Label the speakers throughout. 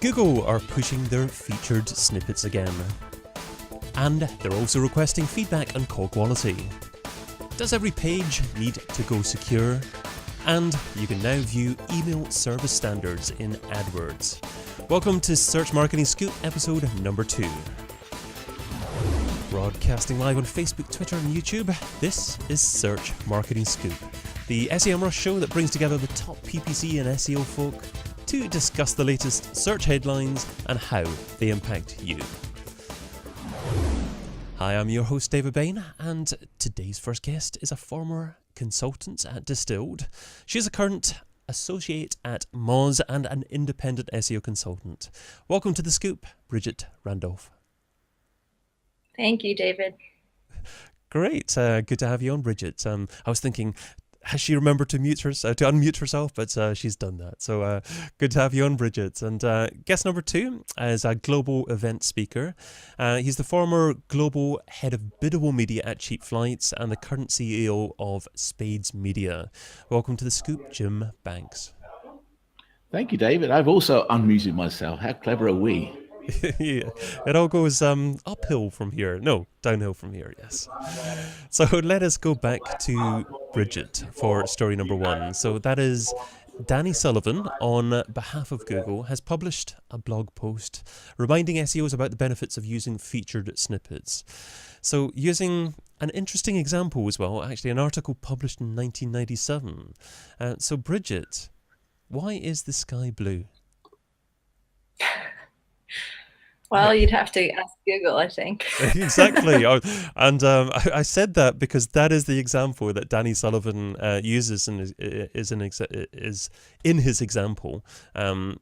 Speaker 1: Google are pushing their featured snippets again. And they're also requesting feedback on call quality. Does every page need to go secure? And you can now view email service standards in AdWords. Welcome to Search Marketing Scoop episode number 2. Broadcasting live on Facebook, Twitter and YouTube, this is Search Marketing Scoop, the Semrush show that brings together the top PPC and SEO folk to discuss the latest search headlines and how they impact you. Hi, I'm your host David Bain, and today's first guest is a former consultant at Distilled. She's a current associate at Moz and an independent SEO consultant. Welcome to the Scoop, Bridget Randolph.
Speaker 2: Thank you, David.
Speaker 1: Great. Good to have you on, Bridget. I was thinking, has she remembered to unmute herself? But she's done that. So good to have you on, Bridget. And guest number 2 is a global event speaker. He's the former global head of biddable media at Cheap Flights and the current CEO of Spades Media. Welcome to the Scoop, Jim Banks.
Speaker 3: Thank you, David. I've also unmuted myself. How clever are we?
Speaker 1: Yeah, it all goes uphill from here. No, downhill from here, yes. So let us go back to Bridget for story number 1. So that is Danny Sullivan, on behalf of Google, has published a blog post reminding SEOs about the benefits of using featured snippets. So using an interesting example as well, actually an article published in 1997. So Bridget, why is the sky blue?
Speaker 2: Well, you'd have to ask Google, I think.
Speaker 1: Exactly. And I said that because that is the example that Danny Sullivan uses and is in his example,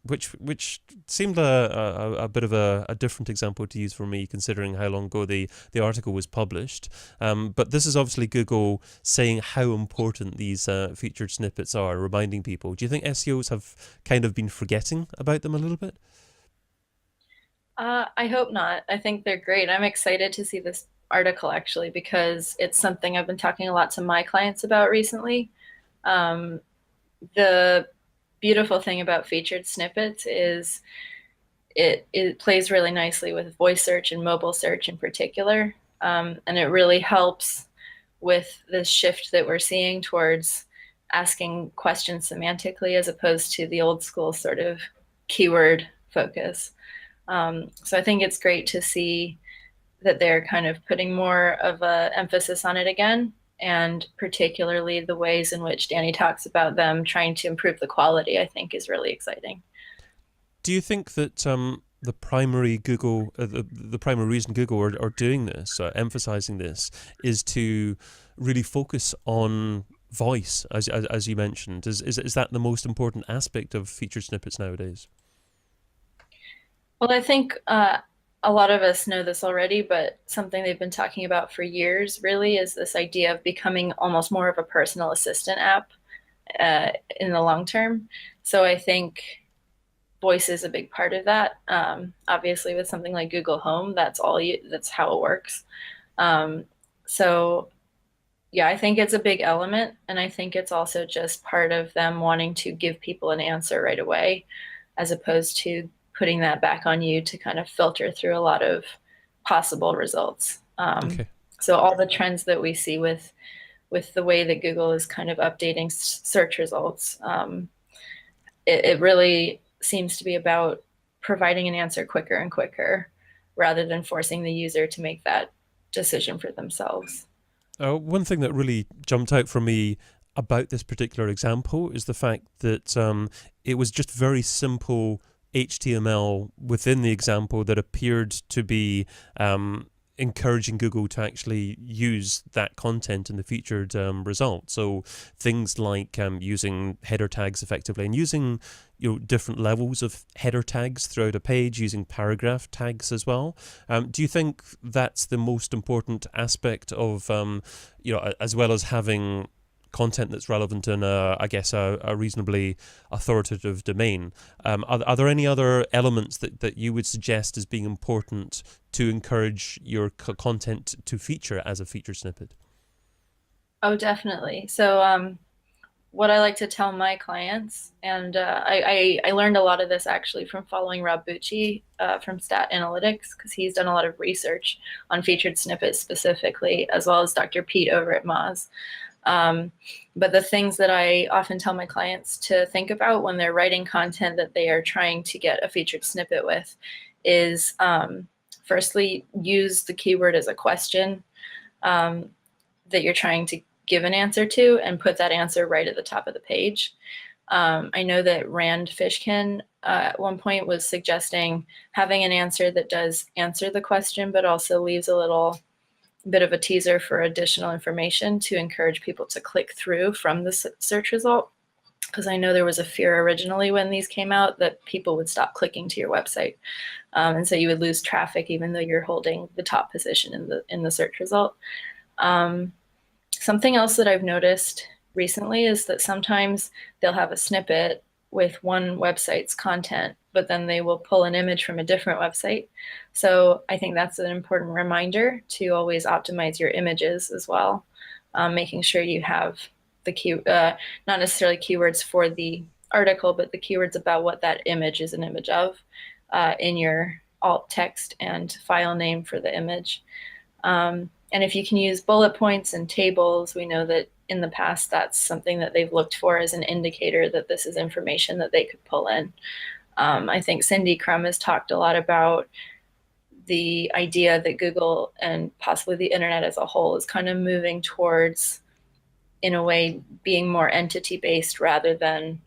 Speaker 1: which seemed a bit of a different example to use for me, considering how long ago the article was published. But this is obviously Google saying how important these featured snippets are, reminding people. Do you think SEOs have kind of been forgetting about them a little bit?
Speaker 2: I hope not. I think they're great. I'm excited to see this article actually because it's something I've been talking a lot to my clients about recently. The beautiful thing about featured snippets is it plays really nicely with voice search and mobile search in particular. And it really helps with this shift that we're seeing towards asking questions semantically as opposed to the old school sort of keyword focus. So I think it's great to see that they're kind of putting more of an emphasis on it again, and particularly the ways in which Danny talks about them trying to improve the quality, I think is really exciting.
Speaker 1: Do you think that the primary reason Google are doing this, emphasizing this, is to really focus on voice, as you mentioned? Is that the most important aspect of featured snippets nowadays?
Speaker 2: Well, I think a lot of us know this already, but something they've been talking about for years really is this idea of becoming almost more of a personal assistant app in the long term. So I think voice is a big part of that. Obviously, with something like Google Home, that's how it works. So yeah, I think it's a big element, and I think it's also just part of them wanting to give people an answer right away, as opposed to putting that back on you to kind of filter through a lot of possible results.
Speaker 1: Okay.
Speaker 2: So all the trends that we see with the way that Google is kind of updating search results, it really seems to be about providing an answer quicker and quicker rather than forcing the user to make that decision for themselves.
Speaker 1: One thing that really jumped out for me about this particular example is the fact that it was just very simple HTML within the example that appeared to be encouraging Google to actually use that content in the featured result. So things like using header tags effectively and using different levels of header tags throughout a page, using paragraph tags as well. Do you think that's the most important aspect of as well as having content that's relevant in a reasonably authoritative domain? Are there any other elements that you would suggest as being important to encourage your content to feature as a feature snippet?
Speaker 2: Oh, definitely. So what I like to tell my clients, and I learned a lot of this actually from following Rob Bucci from Stat Analytics, because he's done a lot of research on featured snippets specifically, as well as Dr. Pete over at Moz. But the things that I often tell my clients to think about when they're writing content that they are trying to get a featured snippet with is, firstly, use the keyword as a question that you're trying to give an answer to, and put that answer right at the top of the page. I know that Rand Fishkin at one point was suggesting having an answer that does answer the question, but also leaves a little bit of a teaser for additional information to encourage people to click through from the search result. Because I know there was a fear originally when these came out that people would stop clicking to your website. And so you would lose traffic even though you're holding the top position in the search result. Something else that I've noticed recently is that sometimes they'll have a snippet with one website's content, but then they will pull an image from a different website. So I think that's an important reminder to always optimize your images as well, making sure you have the not necessarily keywords for the article, but the keywords about what that image is an image of in your alt text and file name for the image. And if you can use bullet points and tables, we know that in the past that's something that they've looked for as an indicator that this is information that they could pull in. I think Cindy Crum has talked a lot about the idea that Google and possibly the internet as a whole is kind of moving towards, in a way, being more entity-based rather than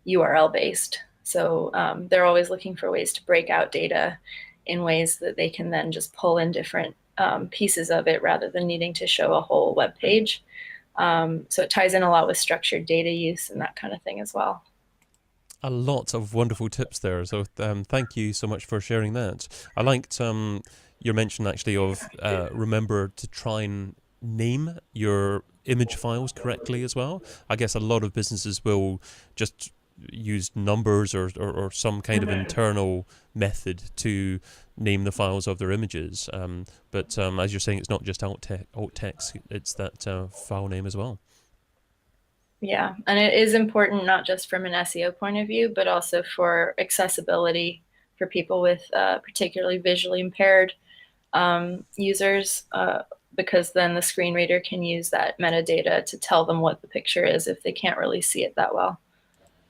Speaker 2: URL-based. So they're always looking for ways to break out data in ways that they can then just pull in different pieces of it rather than needing to show a whole web page. So it ties in a lot with structured data use and that kind of thing as well.
Speaker 1: A lot of wonderful tips there. So thank you so much for sharing that. I liked your mention actually of remember to try and name your image files correctly as well. I guess a lot of businesses will just use numbers or some kind of internal method to name the files of their images. But as you're saying, it's not just alt text, it's that file name as well.
Speaker 2: Yeah, and it is important not just from an SEO point of view, but also for accessibility for people with particularly visually impaired users, because then the screen reader can use that metadata to tell them what the picture is if they can't really see it that well.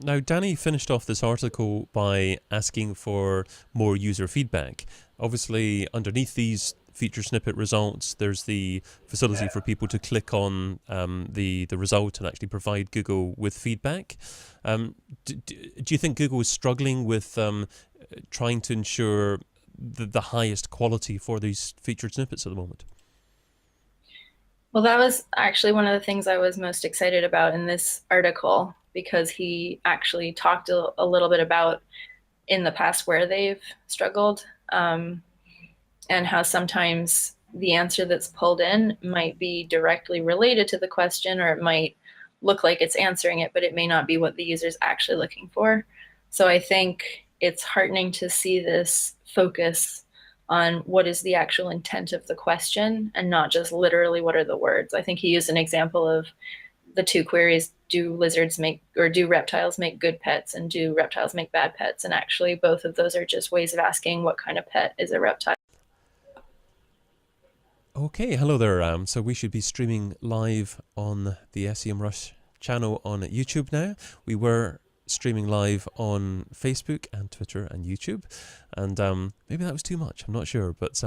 Speaker 1: Now, Danny finished off this article by asking for more user feedback. Obviously, underneath these feature snippet results, there's the facility for people to click on the result and actually provide Google with feedback. Do you think Google is struggling with trying to ensure the highest quality for these featured snippets at the moment?
Speaker 2: Well, that was actually one of the things I was most excited about in this article, because he actually talked a little bit about in the past where they've struggled, and how sometimes the answer that's pulled in might be directly related to the question, or it might look like it's answering it, but it may not be what the user's actually looking for. So I think it's heartening to see this focus on what is the actual intent of the question and not just literally what are the words. I think he used an example of the two queries, do reptiles make good pets, and do reptiles make bad pets? And actually both of those are just ways of asking what kind of pet is a reptile.
Speaker 1: Okay, hello there. So we should be streaming live on the Semrush channel on YouTube now. We were streaming live on Facebook and Twitter and YouTube, and maybe that was too much, I'm not sure, but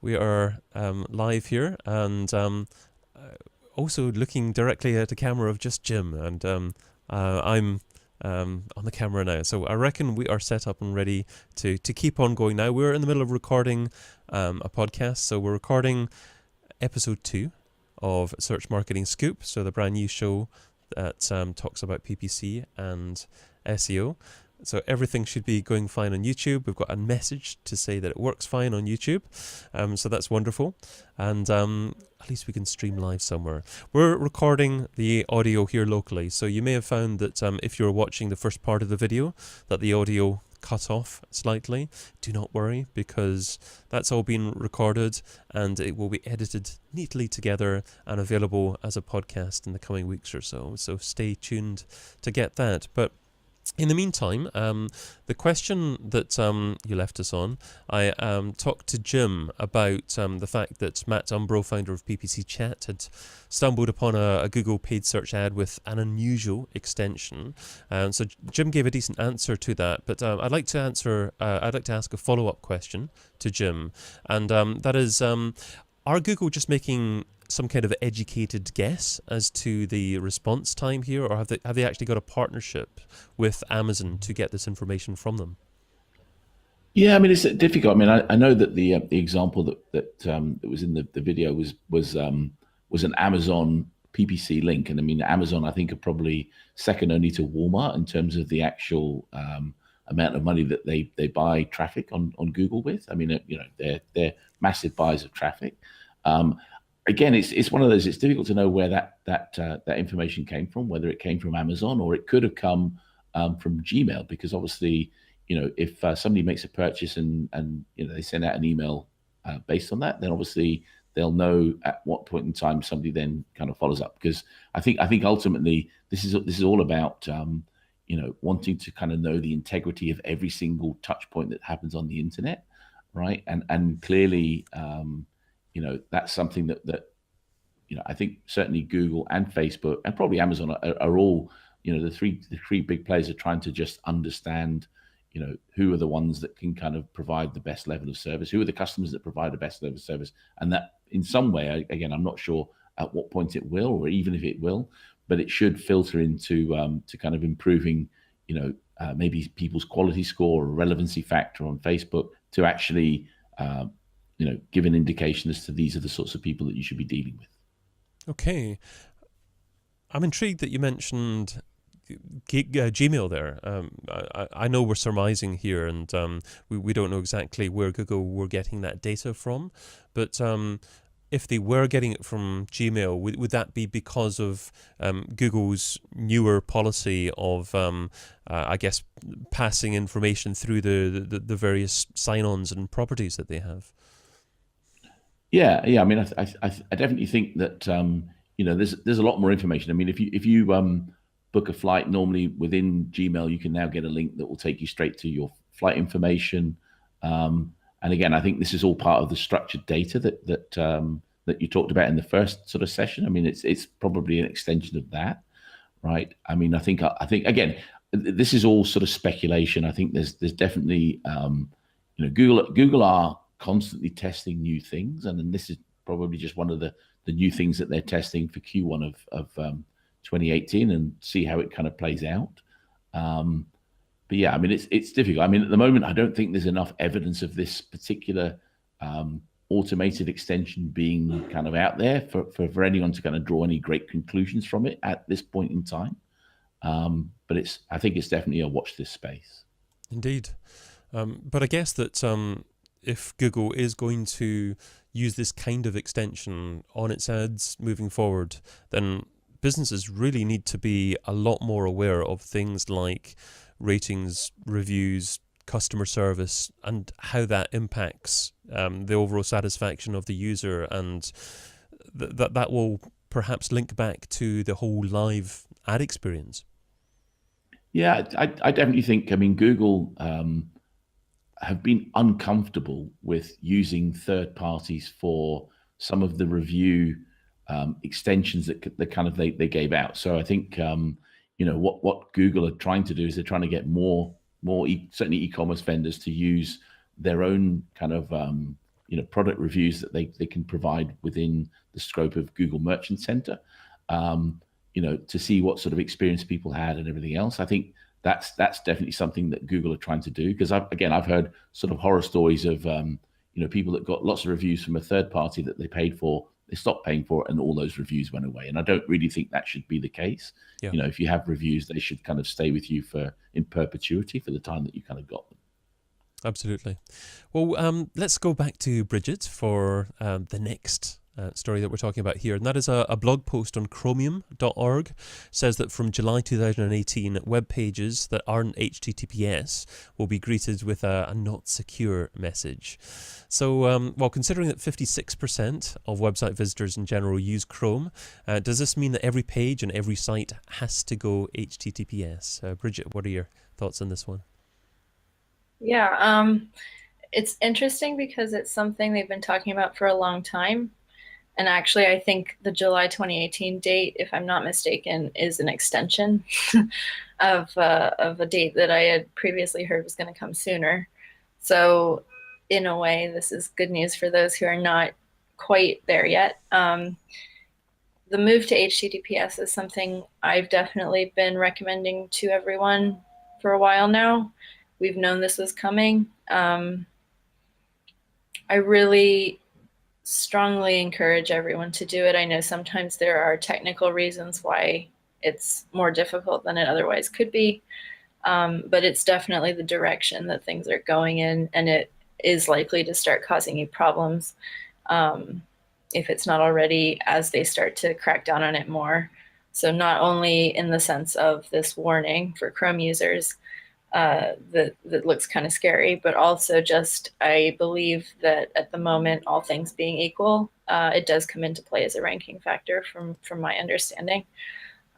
Speaker 1: we are live here, and also looking directly at a camera of just Jim, and I'm on the camera now. So I reckon we are set up and ready to keep on going now. We're in the middle of recording a podcast, so we're recording episode 2 of Search Marketing Scoop, so the brand new show that talks about PPC and SEO. So everything should be going fine on YouTube. We've got a message to say that it works fine on YouTube, so that's wonderful, and at least we can stream live somewhere. We're recording the audio here locally, so you may have found that if you're watching the first part of the video that the audio cut off slightly, do not worry, because that's all been recorded and it will be edited neatly together and available as a podcast in the coming weeks or so. So stay tuned to get that. But in the meantime, the question that you left us on, I talked to Jim about the fact that Matt Umbro, founder of PPC Chat, had stumbled upon a Google paid search ad with an unusual extension. So Jim gave a decent answer to that, but I'd like to ask a follow-up question to Jim, and that is, are Google just making some kind of educated guess as to the response time here, or have they actually got a partnership with Amazon to get this information from them?
Speaker 3: Yeah, I mean, it's difficult. I mean, I know that the example that was in the video was an Amazon PPC link, and I mean, Amazon I think are probably second only to Walmart in terms of the actual amount of money that they buy traffic on Google with. I mean, they're massive buyers of traffic. Again, it's one of those. It's difficult to know where that information came from, whether it came from Amazon or it could have come from Gmail, because obviously, if somebody makes a purchase and they send out an email based on that, then obviously they'll know at what point in time somebody then kind of follows up. Because I think ultimately this is all about wanting to kind of know the integrity of every single touch point that happens on the internet, right? And clearly. That's something that I think certainly Google and Facebook and probably Amazon are all, the three big players are trying to just understand, who are the ones that can kind of provide the best level of service, who are the customers that provide the best level of service, and that in some way, again, I'm not sure at what point it will, or even if it will, but it should filter into to kind of improving, maybe people's quality score or relevancy factor on Facebook to actually. Give an indication as to these are the sorts of people that you should be dealing with.
Speaker 1: Okay. I'm intrigued that you mentioned Gmail there. I know we're surmising here, and we don't know exactly where Google were getting that data from, but if they were getting it from Gmail, would that be because of Google's newer policy of, I guess, passing information through the various sign-ons and properties that they have?
Speaker 3: Yeah. I mean, I definitely think that there's a lot more information. I mean, if you book a flight, normally within Gmail you can now get a link that will take you straight to your flight information. And again, I think this is all part of the structured data that you talked about in the first sort of session. I mean, it's probably an extension of that, right? I mean, I think again, this is all sort of speculation. I think there's definitely Google are constantly testing new things, and then this is probably just one of the new things that they're testing for Q1 of 2018, and see how it kind of plays out. But yeah, I mean, it's difficult. I mean, at the moment, I don't think there's enough evidence of this particular automated extension being kind of out there for anyone to kind of draw any great conclusions from it at this point in time. But I think it's definitely a watch this space.
Speaker 1: Indeed. But I guess that if Google is going to use this kind of extension on its ads moving forward, then businesses really need to be a lot more aware of things like ratings, reviews, customer service, and how that impacts the overall satisfaction of the user, and that will perhaps link back to the whole live ad experience.
Speaker 3: Yeah, I definitely think, I mean, Google have been uncomfortable with using third parties for some of the review extensions that kind of they gave out. So I think what Google are trying to do is they're trying to get more certainly e-commerce vendors to use their own kind of product reviews that they can provide within the scope of Google Merchant Center, to see what sort of experience people had and everything else. I think that's definitely something that Google are trying to do, because I've heard sort of horror stories of people that got lots of reviews from a third party that they paid for, they stopped paying for it, and all those reviews went away. And I don't really think that should be the case. Yeah. If you have reviews, they should kind of stay with you in perpetuity for the time that you kind of got them.
Speaker 1: Absolutely. Well, let's go back to Bridget for the next story that we're talking about here, and that is a blog post on chromium.org. Says that from July 2018, web pages that aren't HTTPS will be greeted with a not secure message. So, well, considering that 56% of website visitors in general use Chrome, does this mean that every page and every site has to go HTTPS? Bridget, what are your thoughts on this one?
Speaker 2: Yeah, it's interesting because it's something they've been talking about for a long time. And actually, I think the July 2018 date, if I'm not mistaken, is an extension of a date that I had previously heard was going to come sooner. So in a way, this is good news for those who are not quite there yet. The move to HTTPS is something I've definitely been recommending to everyone for a while now. We've known this was coming. I really strongly encourage everyone to do it. I know sometimes there are technical reasons why it's more difficult than it otherwise could be, but it's definitely the direction that things are going in, and it is likely to start causing you problems if it's not already, as they start to crack down on it more. So not only in the sense of this warning for Chrome users, that looks kind of scary, but also just I believe that at the moment, all things being equal, it does come into play as a ranking factor from my understanding.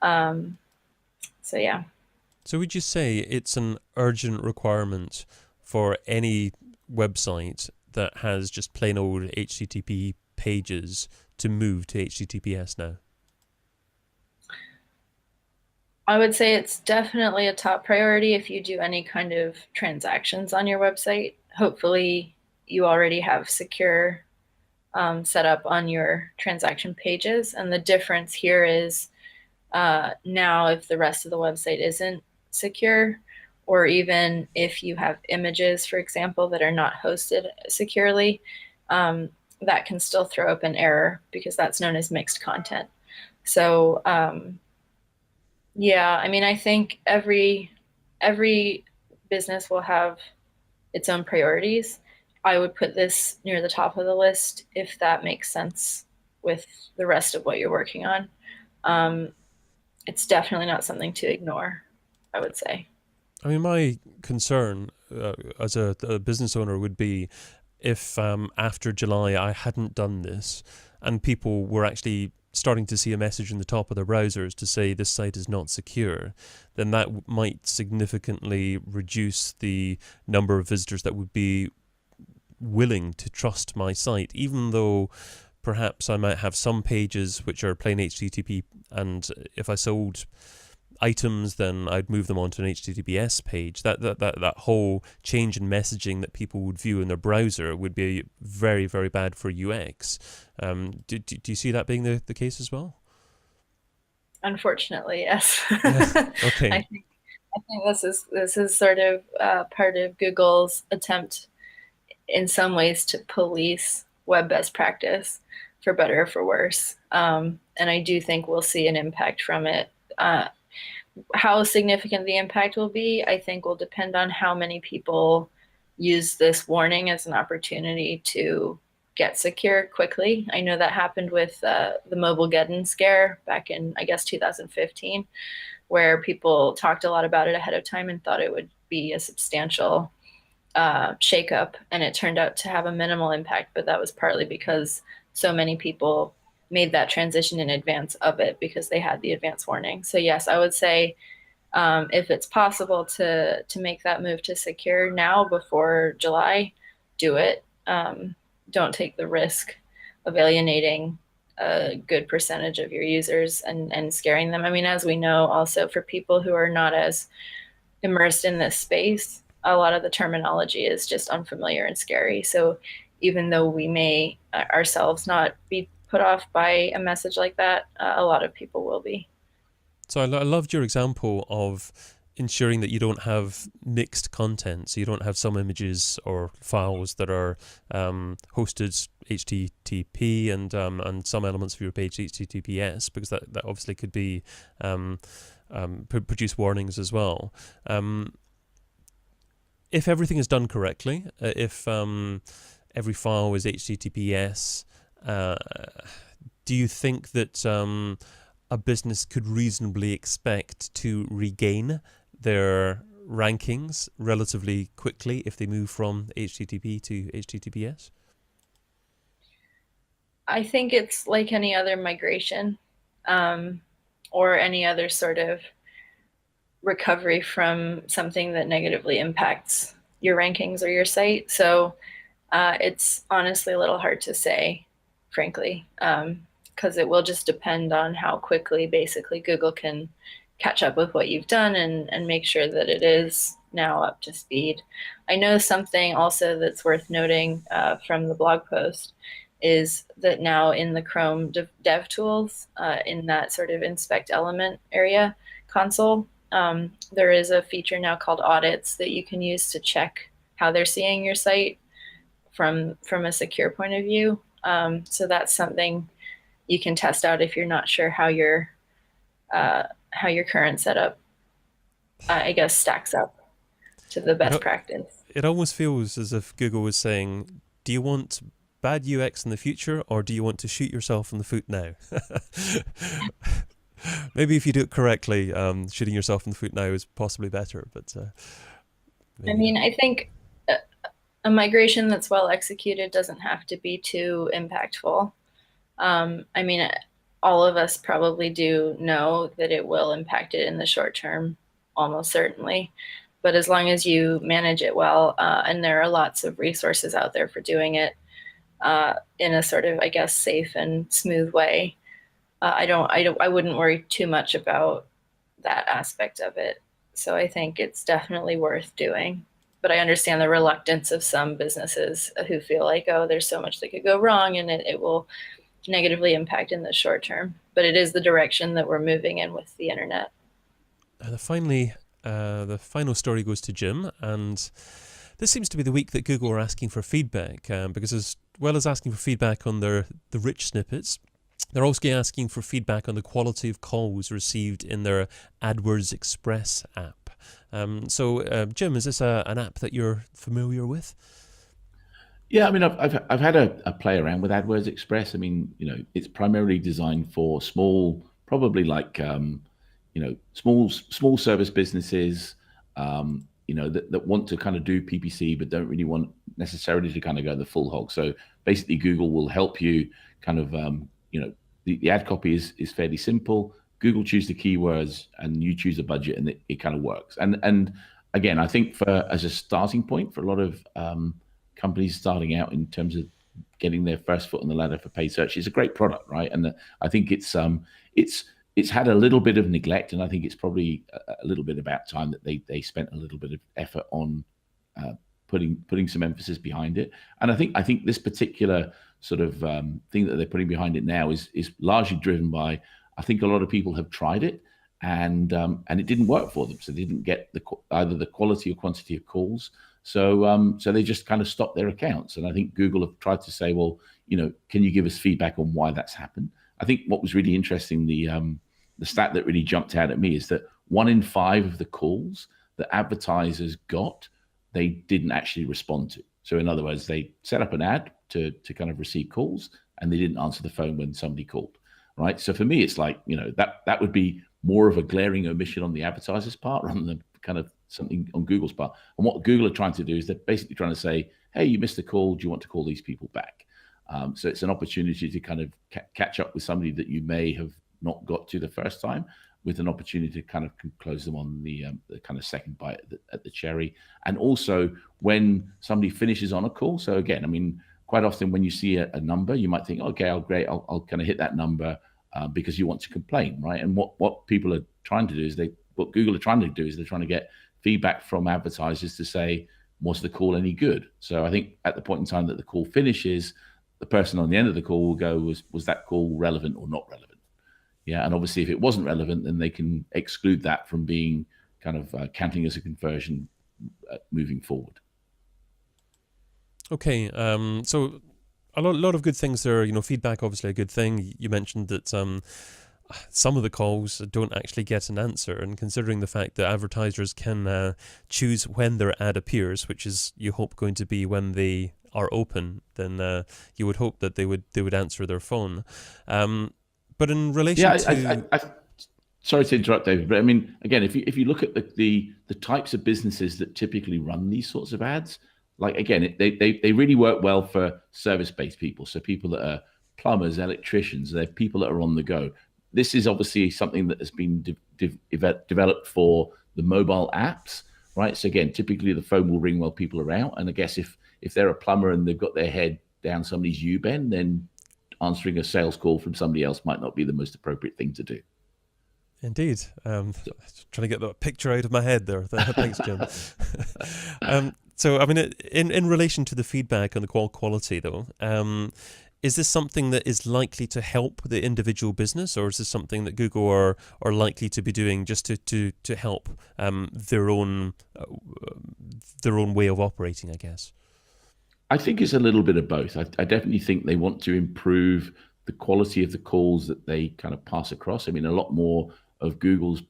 Speaker 2: So yeah.
Speaker 1: So would you say it's an urgent requirement for any website that has just plain old HTTP pages to move to HTTPS now?
Speaker 2: I would say it's definitely a top priority if you do any kind of transactions on your website. Hopefully you already have secure set up on your transaction pages. And the difference here is now if the rest of the website isn't secure, or even if you have images, for example, that are not hosted securely, that can still throw up an error because that's known as mixed content. So yeah, I mean, I think every business will have its own priorities. I would put this near the top of the list if that makes sense with the rest of what you're working on. It's definitely not something to ignore, I would say.
Speaker 1: I mean, my concern as a business owner would be if after July I hadn't done this and people were actually starting to see a message in the top of their browsers to say this site is not secure, then that might significantly reduce the number of visitors that would be willing to trust my site, even though perhaps I might have some pages which are plain HTTP, and if I sold items, then I'd move them onto an HTTPS page. That whole change in messaging that people would view in their browser would be very, very bad for UX. Do you see that being the case as well?
Speaker 2: Unfortunately, yes.
Speaker 1: Yeah. Okay.
Speaker 2: I think this is sort of part of Google's attempt in some ways to police web best practice, for better or for worse. And I do think we'll see an impact from it. How significant the impact will be, I think, will depend on how many people use this warning as an opportunity to get secure quickly. I know that happened with the Mobilegeddon scare back in, I guess, 2015, where people talked a lot about it ahead of time and thought it would be a substantial shakeup, and it turned out to have a minimal impact, but that was partly because so many people made that transition in advance of it because they had the advance warning. So yes, I would say if it's possible to make that move to secure now before July, do it. Don't take the risk of alienating a good percentage of your users and scaring them. I mean, as we know, also for people who are not as immersed in this space, a lot of the terminology is just unfamiliar and scary. So even though we may ourselves not be put off by a message like that, a lot of people will be.
Speaker 1: So I loved your example of ensuring that you don't have mixed content. So you don't have some images or files that are hosted HTTP and some elements of your page HTTPS, because that obviously could be produce warnings as well. If everything is done correctly, if every file is HTTPS do you think that a business could reasonably expect to regain their rankings relatively quickly if they move from HTTP to HTTPS?
Speaker 2: I think it's like any other migration, or any other sort of recovery from something that negatively impacts your rankings or your site. So it's honestly a little hard to say, frankly, because it will just depend on how quickly basically Google can catch up with what you've done and make sure that it is now up to speed. I know something also that's worth noting from the blog post is that now in the Chrome dev tools, in that sort of inspect element area console, there is a feature now called audits that you can use to check how they're seeing your site from a secure point of view. So that's something you can test out if you're not sure how your current setup, I guess, stacks up to the best practice.
Speaker 1: It almost feels as if Google was saying, do you want bad UX in the future, or do you want to shoot yourself in the foot now? Maybe if you do it correctly, shooting yourself in the foot now is possibly better. But
Speaker 2: I mean, I think a migration that's well executed doesn't have to be too impactful. I mean, all of us probably do know that it will impact it in the short term, almost certainly. But as long as you manage it well, and there are lots of resources out there for doing it in a sort of, I guess, safe and smooth way, I wouldn't worry too much about that aspect of it. So I think it's definitely worth doing. But I understand the reluctance of some businesses who feel like, oh, there's so much that could go wrong and it will negatively impact in the short term. But it is the direction that we're moving in with the internet.
Speaker 1: Finally, the final story goes to Jim, and this seems to be the week that Google are asking for feedback, because as well as asking for feedback on the rich snippets, they're also asking for feedback on the quality of calls received in their AdWords Express app. So, Jim, is this an app that you're familiar with?
Speaker 3: Yeah, I mean, I've had a play around with AdWords Express. I mean, it's primarily designed for small, probably like small service businesses, that want to kind of do PPC but don't really want necessarily to kind of go the full hog. So basically, Google will help you kind of the ad copy is fairly simple. Google choose the keywords and you choose a budget, and it kind of works. And again, I think as a starting point for a lot of companies starting out in terms of getting their first foot on the ladder for paid search, it's a great product, right? And I think it's had a little bit of neglect, and I think it's probably a little bit about time that they spent a little bit of effort on putting some emphasis behind it. And I think this particular sort of thing that they're putting behind it now is largely driven by, I think a lot of people have tried it and it didn't work for them. So they didn't get either the quality or quantity of calls. So they just kind of stopped their accounts. And I think Google have tried to say, well, can you give us feedback on why that's happened? I think what was really interesting, the stat that really jumped out at me is that 1 in 5 of the calls that advertisers got, they didn't actually respond to. So in other words, they set up an ad to kind of receive calls, and they didn't answer the phone when somebody called, right? So for me, it's like, that would be more of a glaring omission on the advertiser's part rather than kind of something on Google's part. And what Google are trying to do is they're basically trying to say, hey, you missed a call. Do you want to call these people back? So it's an opportunity to kind of catch up with somebody that you may have not got to the first time, with an opportunity to kind of close them on the kind of second bite at the cherry. And also when somebody finishes on a call. So again, I mean, quite often when you see a number, you might think, okay, great, I'll kind of hit that number because you want to complain, right? And what people are trying to do is what Google are trying to do is they're trying to get feedback from advertisers to say, was the call any good? So I think at the point in time that the call finishes, the person on the end of the call will go, was that call relevant or not relevant? Yeah, and obviously if it wasn't relevant, then they can exclude that from being kind of counting as a conversion moving forward.
Speaker 1: Okay, so a lot of good things there. Feedback, obviously a good thing. You mentioned that some of the calls don't actually get an answer, and considering the fact that advertisers can choose when their ad appears, which is, you hope, going to be when they are open, then you would hope that they would answer their phone. But in relation
Speaker 3: Sorry to interrupt, David, but I mean, again, if you look at the types of businesses that typically run these sorts of ads, like again, they really work well for service-based people. So people that are plumbers, electricians, they're people that are on the go. This is obviously something that has been developed for the mobile apps, right? So again, typically the phone will ring while people are out. And I guess if they're a plumber and they've got their head down somebody's U-bend, then answering a sales call from somebody else might not be the most appropriate thing to do.
Speaker 1: Indeed. Trying to get that picture out of my head there. Thanks, Jim. So, I mean, in relation to the feedback on the quality, though, is this something that is likely to help the individual business, or is this something that Google are likely to be doing just to help their own way of operating, I guess?
Speaker 3: I think it's a little bit of both. I definitely think they want to improve the quality of the calls that they kind of pass across. I mean, a lot more of Google's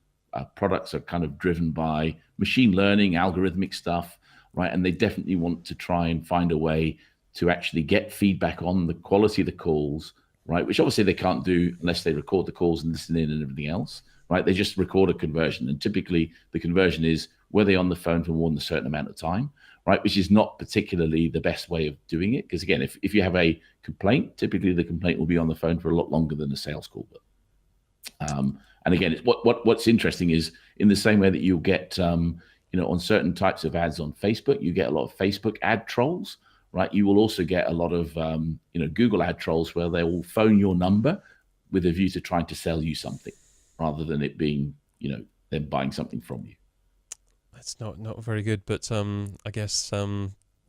Speaker 3: products are kind of driven by machine learning, algorithmic stuff, right? And they definitely want to try and find a way to actually get feedback on the quality of the calls, right? Which obviously they can't do unless they record the calls and listen in and everything else, right? They just record a conversion. And typically the conversion is, were they on the phone for more than a certain amount of time, right? Which is not particularly the best way of doing it. Because again, if you have a complaint, typically the complaint will be on the phone for a lot longer than a sales call. And again, what's interesting is in the same way that you'll get, on certain types of ads on Facebook, you get a lot of Facebook ad trolls, right? You will also get a lot of, Google ad trolls where they will phone your number with a view to trying to sell you something rather than it being, them buying something from you.
Speaker 1: That's not very good, but I guess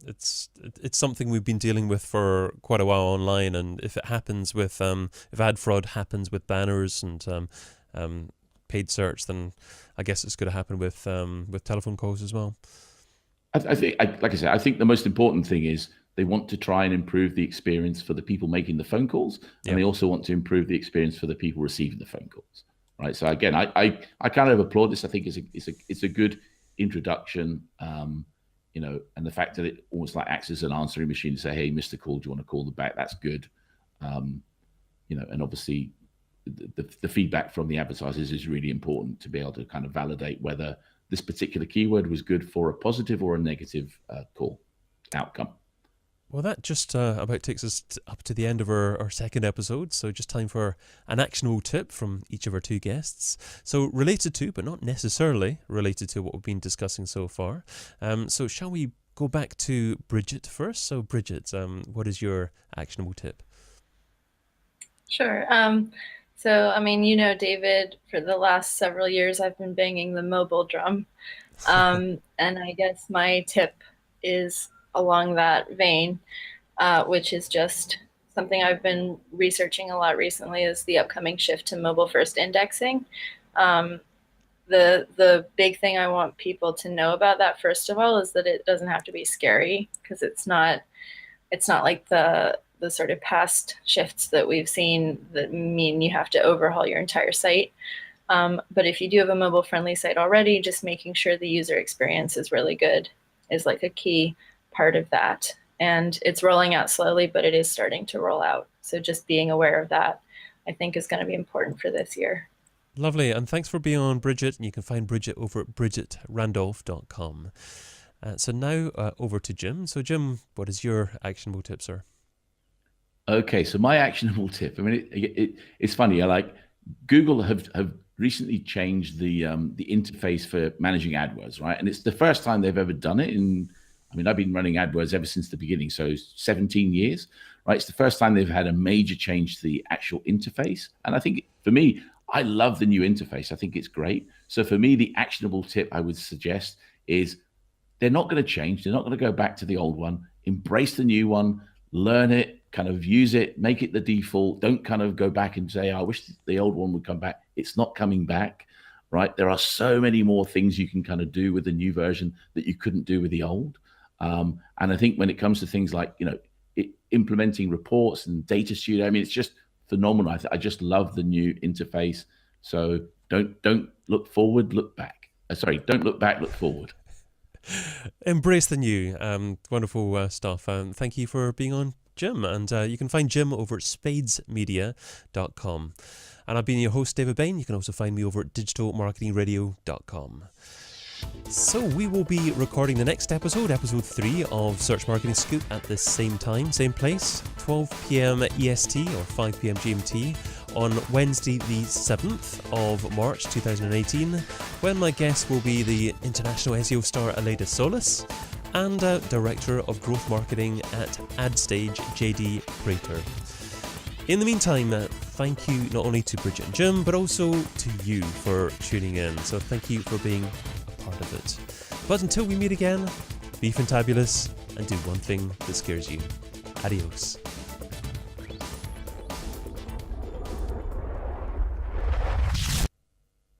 Speaker 1: it's something we've been dealing with for quite a while online, and if it happens with if ad fraud happens with banners and paid search, then I guess it's going to happen with telephone calls as well.
Speaker 3: I think, like I said, I think the most important thing is they want to try and improve the experience for the people making the phone calls, and they also want to improve the experience for the people receiving the phone calls, right? So again, I kind of applaud this. I think it's a good introduction, and the fact that it almost like acts as an answering machine to say, hey, Mr. Call, do you want to call them back? That's good. And obviously the feedback from the advertisers is really important to be able to kind of validate whether this particular keyword was good for a positive or a negative call outcome.
Speaker 1: Well, that just about takes us up to the end of our second episode, so just time for an actionable tip from each of our two guests. So related to, but not necessarily related to what we've been discussing so far. So shall we go back to Bridget first? So Bridget, what is your actionable tip?
Speaker 2: Sure. So, I mean, David, for the last several years, I've been banging the mobile drum. And I guess my tip is along that vein, which is just something I've been researching a lot recently, is the upcoming shift to mobile first indexing. The big thing I want people to know about that, first of all, is that it doesn't have to be scary, because it's not like the sort of past shifts that we've seen that mean you have to overhaul your entire site. But if you do have a mobile friendly site already, just making sure the user experience is really good is like a key part of that. And it's rolling out slowly, but it is starting to roll out. So just being aware of that, I think, is going to be important for this year.
Speaker 1: Lovely. And thanks for being on, Bridget. And you can find Bridget over at bridgetrandolph.com. So now over to Jim. So Jim, what is your actionable tip, sir?
Speaker 3: Okay, so my actionable tip. I mean, it's funny. Google have recently changed the interface for managing AdWords, right? And it's the first time they've ever done it. I've been running AdWords ever since the beginning, so 17 years, right? It's the first time they've had a major change to the actual interface. And I think for me, I love the new interface. I think it's great. So for me, the actionable tip I would suggest is they're not going to change. They're not going to go back to the old one. Embrace the new one. Learn it, kind of use it, make it the default. Don't kind of go back and say, I wish the old one would come back. It's not coming back, right? There are so many more things you can kind of do with the new version that you couldn't do with the old. And I think when it comes to things like, implementing reports and data studio, it's just phenomenal. I just love the new interface. So don't look forward, look back. Don't look back, look forward.
Speaker 1: Embrace the new. Wonderful stuff. Thank you for being on, Jim. And you can find Jim over at spadesmedia.com. And I've been your host, David Bain. You can also find me over at digitalmarketingradio.com. So we will be recording the next episode 3 of Search Marketing Scoop at the same time, same place, 12 p.m. EST or 5 p.m. GMT on Wednesday the 7th of March 2018, when my guest will be the international SEO star Aleda Solis and Director of Growth Marketing at AdStage, JD Prater. In the meantime, thank you not only to Bridget and Jim, but also to you for tuning in. So thank you for being part of it. But until we meet again, be fantabulous and do one thing that scares you. Adios.